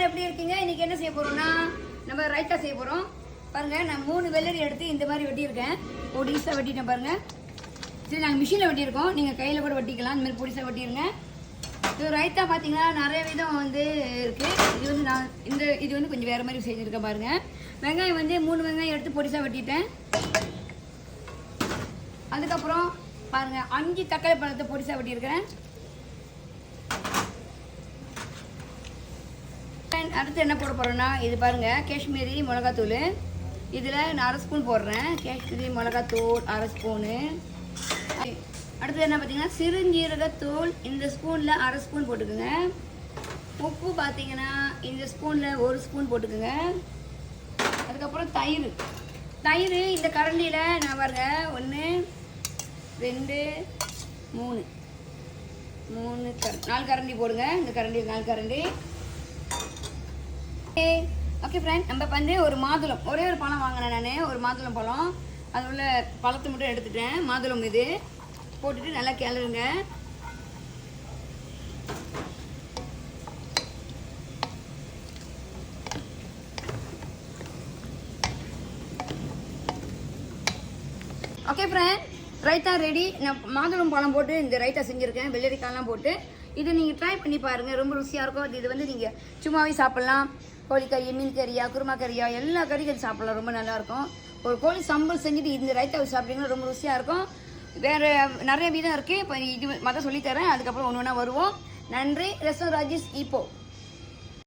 எல்லாரும் எப்படி இருக்கீங்க? இன்னைக்கு என்ன செய்ய போறோம்னா நம்ம ரைத்தா செய்ய போறோம். பாருங்க, நான் 3 வெள்ளரி எடுத்து இந்த மாதிரி வெட்டியிருக்கேன். பொடிசா வெட்டிட்டேன் பாருங்க. சரி, நாங்கள் மிஷினில் வெட்டியிருக்கோம், நீங்கள் கையில் கூட வெட்டிக்கலாம். இந்த மாதிரி பொடிசா வெட்டிடுங்க. இது ரைத்தா பார்த்தீங்கன்னா நிறைய விதம் வந்து இருக்குது. இது வந்து நான் இது வந்து கொஞ்சம் வேறு மாதிரி செஞ்சுருக்கேன் பாருங்க. வெங்காயம் வந்து 3 வெங்காயம் எடுத்து பொடிசா வெட்டிட்டேன். அதுக்கப்புறம் பாருங்க 5 தக்காளி பழத்தை பொடிசா வெட்டியிருக்கிறேன். அடுத்து என்ன போட போகிறோன்னா, இது பாருங்கள் காஷ்மீரி மிளகாத்தூள். இதில் நான் 1/2 ஸ்பூன் போடுறேன். காஷ்மீரி மிளகாத்தூள் 1/2 ஸ்பூனு. அடுத்தது என்ன பார்த்தீங்கன்னா சிறுஞ்சீரகத்தூள் இந்த ஸ்பூனில் 1/2 ஸ்பூன் போட்டுக்குங்க. உப்பு பார்த்தீங்கன்னா இந்த ஸ்பூனில் 1 ஸ்பூன் போட்டுக்குங்க. அதுக்கப்புறம் தயிர் இந்த கரண்டியில் நான் பாருங்க 1 2 3 4 கரண்டி போடுங்க. இந்த கரண்டி 4 கரண்டி. ஓகே ஃப்ரெண்ட், நம்ம வந்து ஒரு மாதுளம், ஒரே ஒரு பழம் வாங்கினேன் நான், ஒரு மாதுளம் பழம். அது உள்ள பழத்தை மட்டும் எடுத்துட்டேன். மாதுளம் இது போட்டுட்டு நல்லா கிளறுங்க. Okay friend, raita ready. நான் மாதுளம் பழம் போட்டு இந்த ரைத்தா செஞ்சுருக்கேன், வெள்ளரிக்காயெல்லாம் போட்டு. இதை நீங்கள் ட்ரை பண்ணி பாருங்கள், ரொம்ப ருசியாக இருக்கும். இது வந்து நீங்கள் சும்மாவே சாப்பிட்லாம். கோழிக்கறி, மீன் கறியா, குருமா கறியா, எல்லா கறியும் சாப்பிடலாம், ரொம்ப நல்லாயிருக்கும். ஒரு கோழி சம்பல் செஞ்சுட்டு இந்த ரைத்தாவை சாப்பிட்டீங்கன்னா ரொம்ப ருசியாக இருக்கும். வேறு நிறைய விதம் இருக்குது. இப்போ இது மற்ற சொல்லித்தரேன், அதுக்கப்புறம் ஒன்று ஒன்றா வருவோம். நன்றி. ரெஸ்டாரண்ட் ராஜேஷ் இப்போ